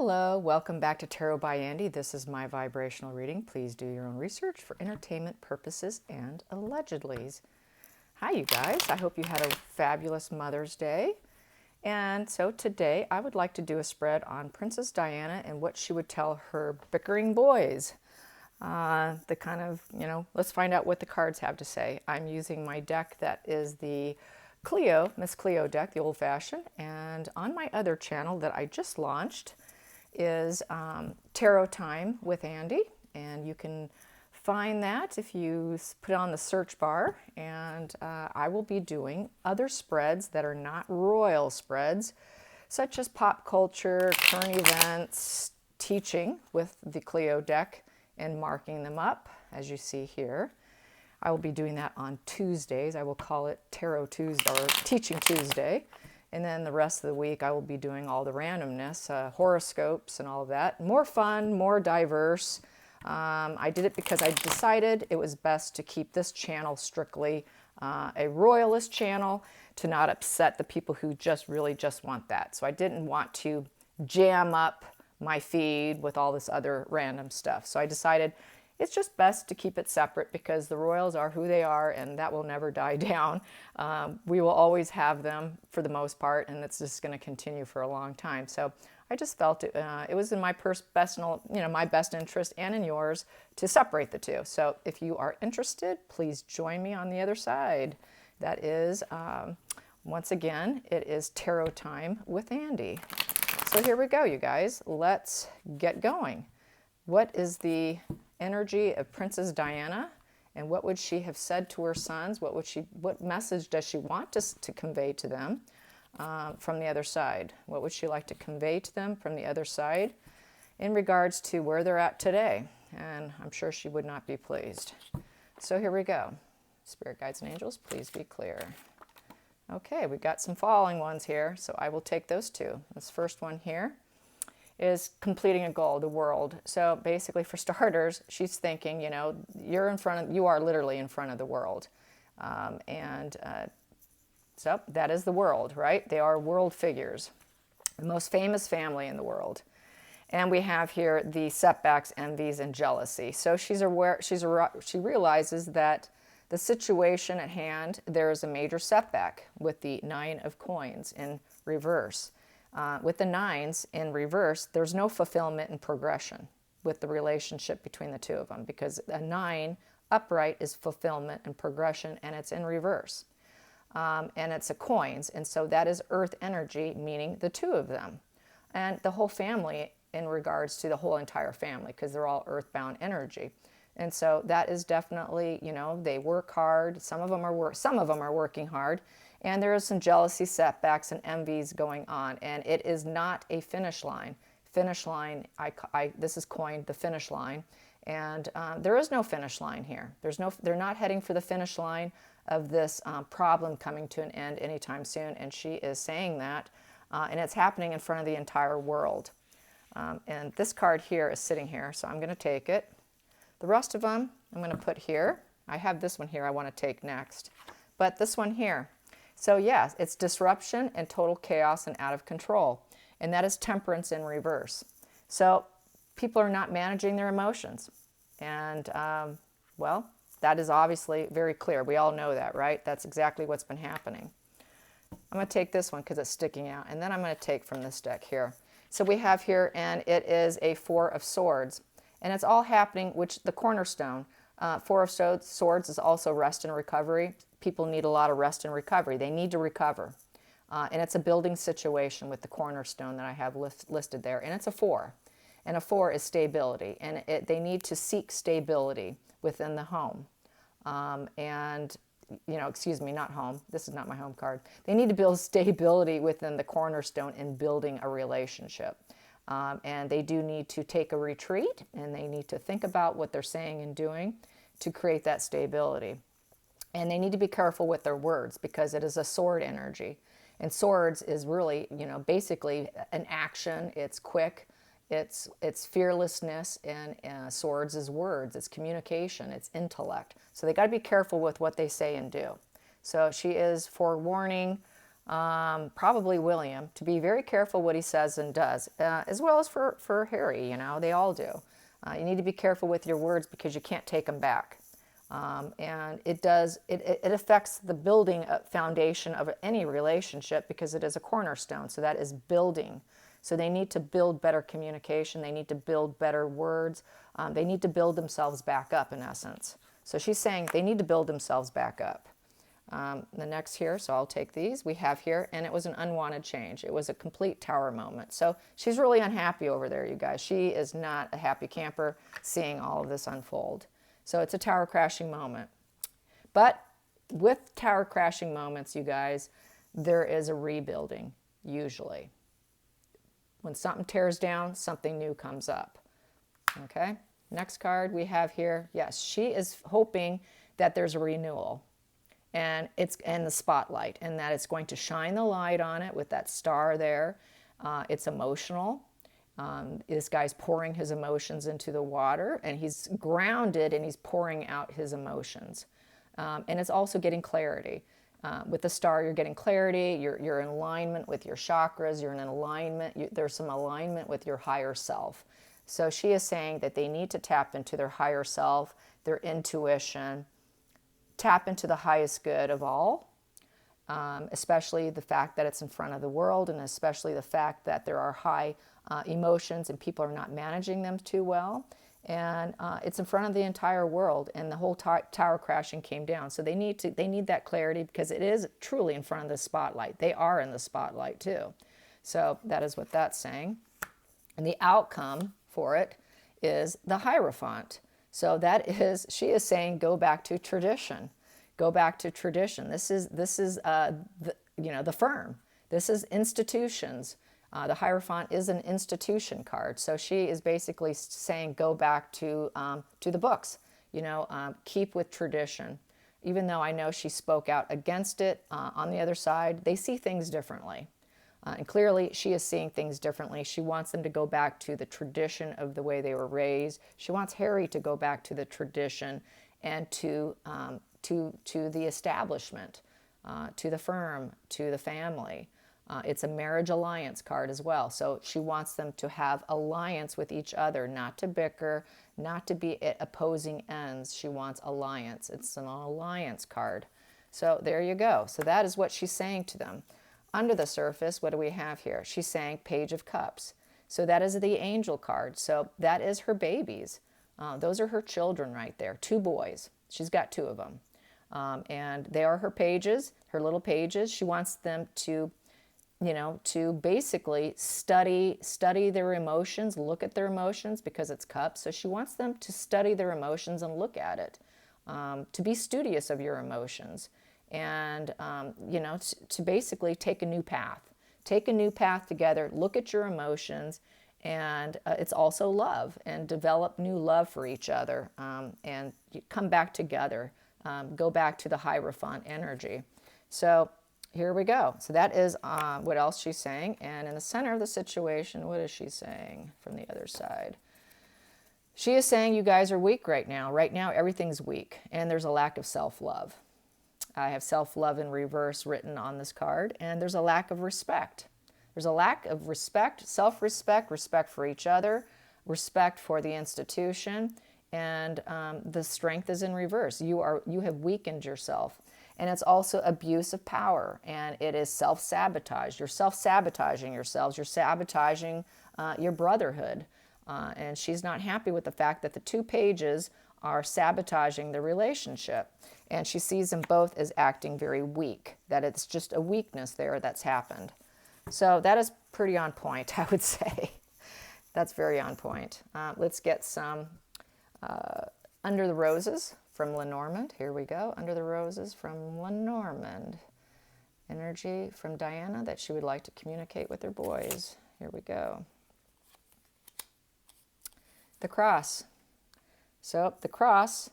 Hello, welcome back to Tarot by Andy. This is my vibrational reading. Please do your own research for entertainment purposes and allegedlys. Hi, you guys. I hope you had a fabulous Mother's Day. And so today I would like to do a spread on Princess Diana and what she would tell her bickering boys. The kind of, let's find out what the cards have to say. I'm using my deck that is the Miss Cleo deck, the old-fashioned. And on my other channel that I just launched is Tarot Time with Andy, and you can find that if you put it on the search bar. And I will be doing other spreads that are not royal spreads, such as pop culture, current events, teaching with the Cleo deck and marking them up, as you see here. I will be doing that on Tuesdays. I will call it Tarot Tuesday or Teaching Tuesday. And then the rest of the week, I will be doing all the randomness, horoscopes and all of that. More fun, more diverse. I did it because I decided it was best to keep this channel strictly a royalist channel to not upset the people who really just want that. So I didn't want to jam up my feed with all this other random stuff. So I decided it's just best to keep it separate because the royals are who they are and that will never die down. We will always have them for the most part, and it's just going to continue for a long time. So I just felt it was in my personal, my best interest and in yours to separate the two. So if you are interested, please join me on the other side. That is, once again, it is Tarot Time with Andy. So here we go, you guys. Let's get going. What is the energy of Princess Diana, and what would she have said to her sons? What message does she want to convey to them from the other side? What would she like to convey to them from the other side in regards to where they're at today? And I'm sure she would not be pleased. So here we go. Spirit guides and angels, please be clear. Okay, we've got some falling ones here, so I will take those two. This first one here is completing a goal, the world. So basically, for starters, she's thinking, you are literally in front of the world. So that is the world, right? They are world figures, the most famous family in the world. And we have here the setbacks, envies, and jealousy. So she realizes that the situation at hand, there is a major setback with the Nine of Coins in reverse. With the nines in reverse, there's no fulfillment and progression with the relationship between the two of them, because a 9 upright is fulfillment and progression, and it's in reverse. And it's a coins, and so that is earth energy, meaning the two of them. And the whole family in regards to the whole entire family, because they're all earthbound energy. And so that is definitely, they work hard. Some of them are working hard. And there is some jealousy, setbacks, and envies going on. And it is not a finish line. Finish line, this is coined the finish line. And there is no finish line here. They're not heading for the finish line of this problem coming to an end anytime soon. And she is saying that. And it's happening in front of the entire world. And this card here is sitting here, so I'm going to take it. The rest of them I'm going to put here. I have this one here I want to take next. But this one here. So yes, it's disruption and total chaos and out of control. And that is temperance in reverse. So people are not managing their emotions. And, that is obviously very clear. We all know that, right? That's exactly what's been happening. I'm going to take this one because it's sticking out. And then I'm going to take from this deck here. So we have here, and it is a Four of Swords. And it's all happening, which the cornerstone, Four of Swords is also rest and recovery. People need a lot of rest and recovery. They need to recover. And it's a building situation with the cornerstone that I have listed there. And it's a 4. And a 4 is stability. And they need to seek stability within the home. Excuse me, not home. This is not my home card. They need to build stability within the cornerstone in building a relationship. And they do need to take a retreat, and they need to think about what they're saying and doing to create that stability. And they need to be careful with their words because it is a sword energy. And swords is really, basically an action. It's quick. It's fearlessness, and swords is words. It's communication. It's intellect. So they got to be careful with what they say and do. So she is forewarning probably William, to be very careful what he says and does, as well as for Harry, you know, they all do. You need to be careful with your words because you can't take them back. And it affects the building foundation of any relationship because it is a cornerstone. So that is building. So they need to build better communication. They need to build better words. They need to build themselves back up, in essence. So she's saying they need to build themselves back up. The next here, so I'll take these, we have here, and it was an unwanted change. It was a complete tower moment. So she's really unhappy over there, you guys. She is not a happy camper seeing all of this unfold. So it's a tower crashing moment. But with tower crashing moments, you guys, there is a rebuilding, usually. When something tears down, something new comes up. Okay, next card we have here. Yes, she is hoping that there's a renewal. And it's in the spotlight, and that it's going to shine the light on it with that star there. It's emotional. This guy's pouring his emotions into the water, and he's grounded, and he's pouring out his emotions. And it's also getting clarity. With the star, you're getting clarity. You're in alignment with your chakras. You're in alignment. There's some alignment with your higher self. So she is saying that they need to tap into their higher self, their intuition, tap into the highest good of all, especially the fact that it's in front of the world, and especially the fact that there are high emotions and people are not managing them too well. And it's in front of the entire world, and the whole tower crashing came down. So they need that clarity because it is truly in front of the spotlight. They are in the spotlight too. So that is what that's saying. And the outcome for it is the Hierophant. So that is, she is saying, go back to tradition. Go back to tradition. This is the firm. This is institutions. The Hierophant is an institution card. So she is basically saying, go back to the books. Keep with tradition. Even though I know she spoke out against it, on the other side, they see things differently. And clearly, she is seeing things differently. She wants them to go back to the tradition of the way they were raised. She wants Harry to go back to the tradition and to the establishment, to the firm, to the family. It's a marriage alliance card as well. So she wants them to have alliance with each other, not to bicker, not to be at opposing ends. She wants alliance. It's an alliance card. So there you go. So that is what she's saying to them. Under the surface, what do we have here? She's saying Page of Cups. So that is the angel card. So that is her babies. Those are her children right there. 2 boys. She's got 2 of them. And they are her pages, her little pages. She wants them to, to basically study their emotions, look at their emotions because it's cups. So she wants them to study their emotions and look at it, to be studious of your emotions. And, to basically take a new path. Take a new path together, look at your emotions, and it's also love, and develop new love for each other, and come back together, go back to the Hierophant energy. So here we go. So that is what else she's saying. And in the center of the situation, what is she saying from the other side? She is saying you guys are weak right now. Right now, everything's weak, and there's a lack of self-love. I have self-love in reverse written on this card, and there's a lack of respect. There's a lack of respect, self-respect, respect for each other, respect for the institution, and the strength is in reverse. You have weakened yourself, and it's also abuse of power, and it is self-sabotage. You're self-sabotaging yourselves. You're sabotaging your brotherhood, and she's not happy with the fact that the 2 pages are sabotaging the relationship. And she sees them both as acting very weak, that it's just a weakness there that's happened. So that is pretty on point, I would say. That's very on point. Let's get some Under the Roses from Lenormand. Here we go. Under the Roses from Lenormand. Energy from Diana that she would like to communicate with her boys. Here we go. The Cross. So the cross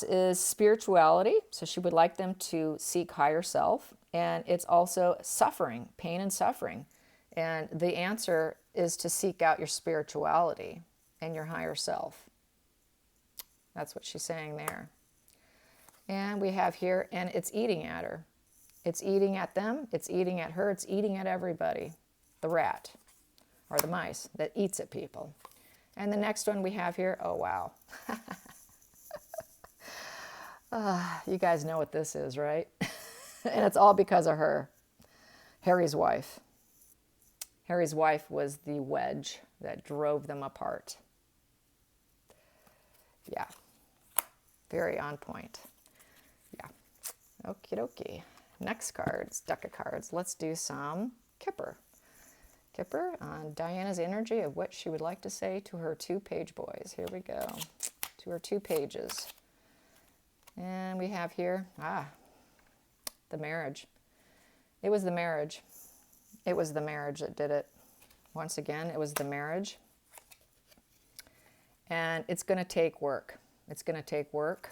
is spirituality. So she would like them to seek higher self. And it's also suffering, pain and suffering. And the answer is to seek out your spirituality and your higher self. That's what she's saying there. And we have here, and it's eating at her. It's eating at them, it's eating at her, it's eating at everybody. The rat, or the mice, that eats at people. And the next one we have here, oh wow. You guys know what this is, right? And it's all because of her. Harry's wife. Harry's wife was the wedge that drove them apart. Yeah. Very on point. Yeah. Okie dokie. Next cards, deck of cards. Let's do some Kipper. Kipper on Diana's energy of what she would like to say to her 2 page boys. Here we go. To her 2 pages. And we have here, the marriage. It was the marriage. It was the marriage that did it. Once again, it was the marriage. And it's going to take work. It's going to take work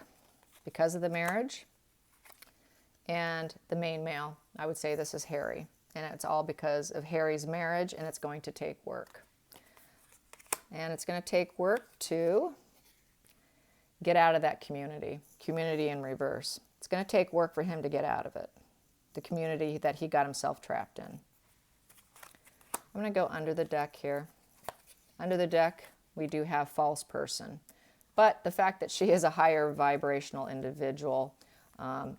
because of the marriage. And the main male, I would say this is Harry. And it's all because of Harry's marriage, and it's going to take work. And it's going to take work to get out of that community in reverse. It's going to take work for him to get out of it, the community that he got himself trapped in. I'm going to go under the deck here. Under the deck, we do have false person. But the fact that she is a higher vibrational individual,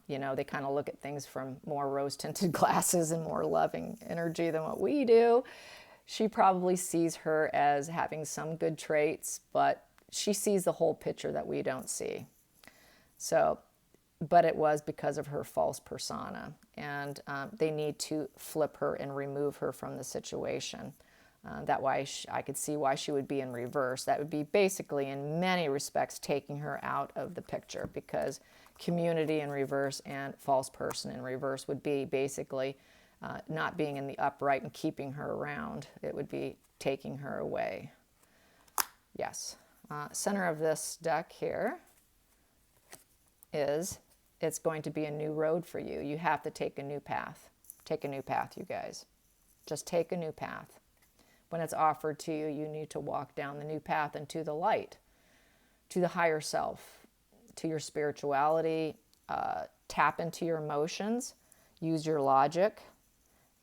you know, they kind of look at things from more rose-tinted glasses and more loving energy than what we do. She probably sees her as having some good traits, but she sees the whole picture that we don't see. So, but it was because of her false persona, and they need to flip her and remove her from the situation. That why I could see why she would be in reverse. That would be basically, in many respects, taking her out of the picture, because community in reverse and false person in reverse would be basically not being in the upright and keeping her around. It would be taking her away. Yes. Center of this deck here is, it's going to be a new road for you. You have to take a new path. Take a new path, you guys. Just take a new path. When it's offered to you, you need to walk down the new path into the light, to the higher self, to your spirituality, tap into your emotions, use your logic,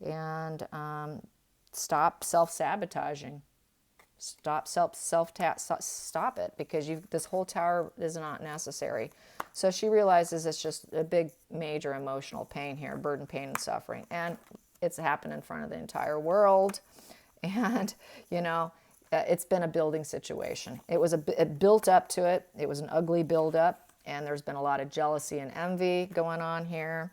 and stop self-sabotaging. Stop it, because this whole tower is not necessary. So she realizes it's just a big, major emotional pain here, burden, pain, and suffering. And it's happened in front of the entire world. And, you know, it's been a building situation. It built up to it. It was an ugly build-up. And there's been a lot of jealousy and envy going on here.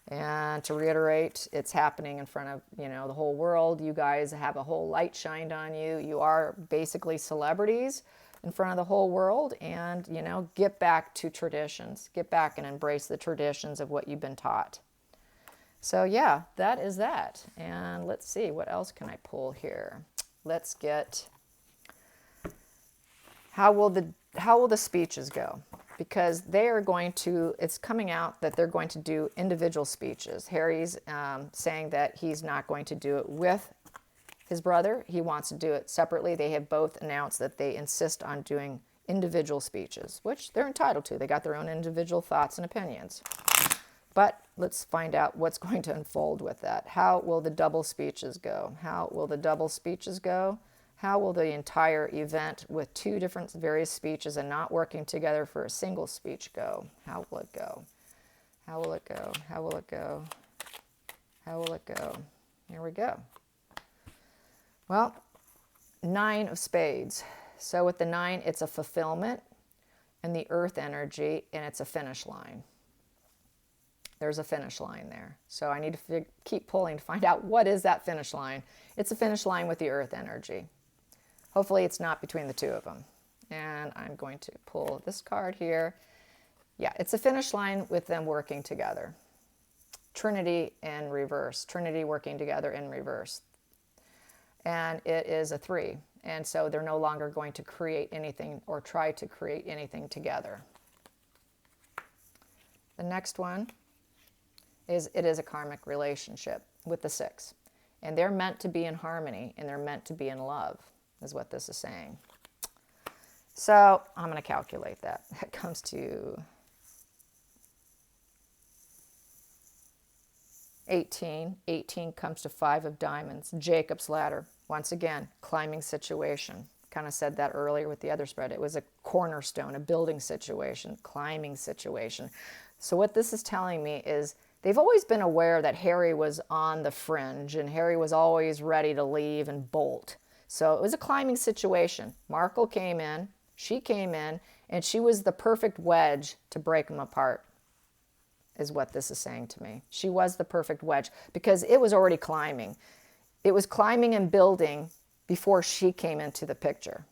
And to reiterate, it's happening in front of, you know, the whole world. You guys have a whole light shined on you. You are basically celebrities in front of the whole world. And, you know, get back to traditions. Get back and embrace the traditions of what you've been taught. So, yeah, that is that. And let's see, what else can I pull here? Let's get, how will the speeches go? Because they are going to, it's coming out that they're going to do individual speeches. Harry's saying that he's not going to do it with his brother. He wants to do it separately. They have both announced that they insist on doing individual speeches, which they're entitled to. They got their own individual thoughts and opinions. But let's find out what's going to unfold with that. How will the double speeches go? How will the double speeches go? How will the entire event with 2 different various speeches and not working together for a single speech go? How will it go? How will it go? How will it go? How will it go? Here we go. Well, 9 of spades. So with the 9, it's a fulfillment and the earth energy, and it's a finish line. There's a finish line there. So I need to keep pulling to find out what is that finish line. It's a finish line with the earth energy. Hopefully it's not between the 2 of them. And I'm going to pull this card here. Yeah, it's a finish line with them working together. Trinity in reverse. Trinity working together in reverse. And it is a 3. And so they're no longer going to create anything or try to create anything together. The next one is, it is a karmic relationship with the 6. And they're meant to be in harmony, and they're meant to be in love, is what this is saying. So I'm going to calculate that. That comes to 18. 18 comes to 5 of diamonds. Jacob's ladder. Once again, climbing situation. Kind of said that earlier with the other spread. It was a cornerstone, a building situation, climbing situation. So what this is telling me is they've always been aware that Harry was on the fringe and Harry was always ready to leave and bolt. So it was a climbing situation. Markle came in, she came in, and she was the perfect wedge to break them apart, is what this is saying to me. She was the perfect wedge because it was already climbing. It was climbing and building before she came into the picture.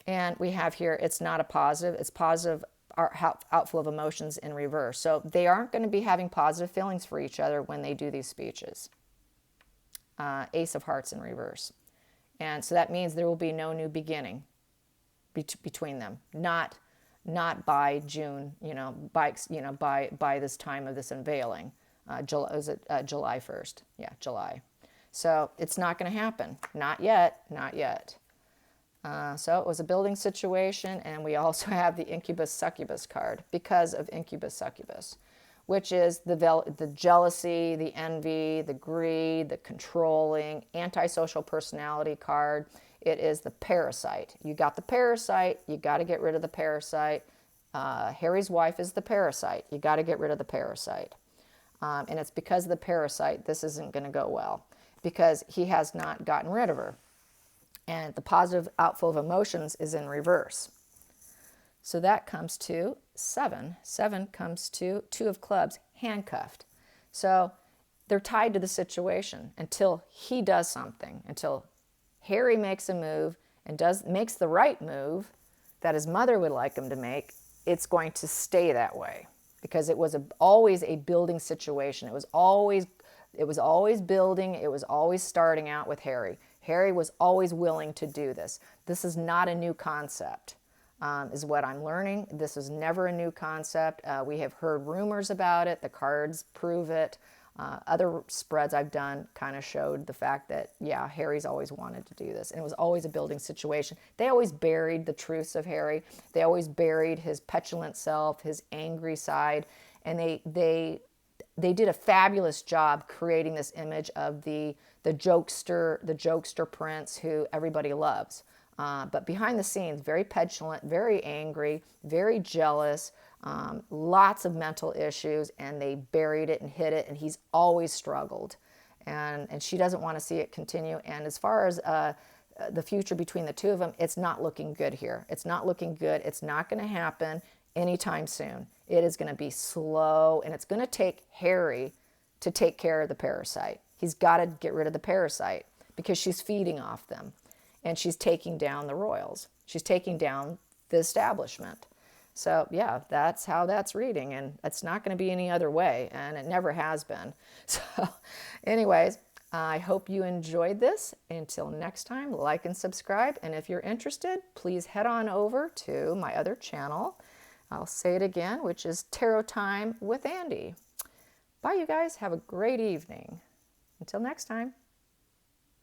And we have here, it's not a positive, it's positive outflow of emotions in reverse. So they aren't going to be having positive feelings for each other when they do these speeches. Ace of Hearts in reverse. And so that means there will be no new beginning between them. Not by June, by this time of this unveiling. Was it July 1st? Yeah, July. So it's not going to happen. Not yet. Not yet. So it was a building situation, and we also have the Incubus Succubus card because of Incubus Succubus, which is the jealousy, the envy, the greed, the controlling, antisocial personality card. It is the parasite. You got the parasite, you got to get rid of the parasite. Harry's wife is the parasite. You got to get rid of the parasite. And it's because of the parasite this isn't going to go well, because he has not gotten rid of her. And the positive outflow of emotions is in reverse. So that comes to 7. 7 comes to 2 of clubs, handcuffed. So they're tied to the situation until he does something, until Harry makes a move and makes the right move that his mother would like him to make. It's going to stay that way because it was always a building situation. It was always building. It was always starting out with Harry. Harry was always willing to do this. This is not a new concept, is what I'm learning. This is never a new concept. We have heard rumors about it. The cards prove it. Other spreads I've done kind of showed the fact that, yeah, Harry's always wanted to do this. And it was always a building situation. They always buried the truths of Harry. They always buried his petulant self, his angry side. And they did a fabulous job creating this image of the jokester prince who everybody loves. But behind the scenes, very petulant, very angry, very jealous, lots of mental issues, and they buried it and hid it, and he's always struggled. And she doesn't want to see it continue. And as far as the future between the two of them, it's not looking good here. It's not looking good. It's not going to happen anytime soon. It is going to be slow, and it's going to take Harry to take care of the parasite. He's got to get rid of the parasite because she's feeding off them, and she's taking down the royals. She's taking down the establishment. So yeah, that's how that's reading, and it's not going to be any other way, and it never has been. So anyways, I hope you enjoyed this. Until next time, like and subscribe, and if you're interested, please head on over to my other channel. I'll say it again, which is Tarot Time with Andy. Bye, you guys. Have a great evening. Until next time.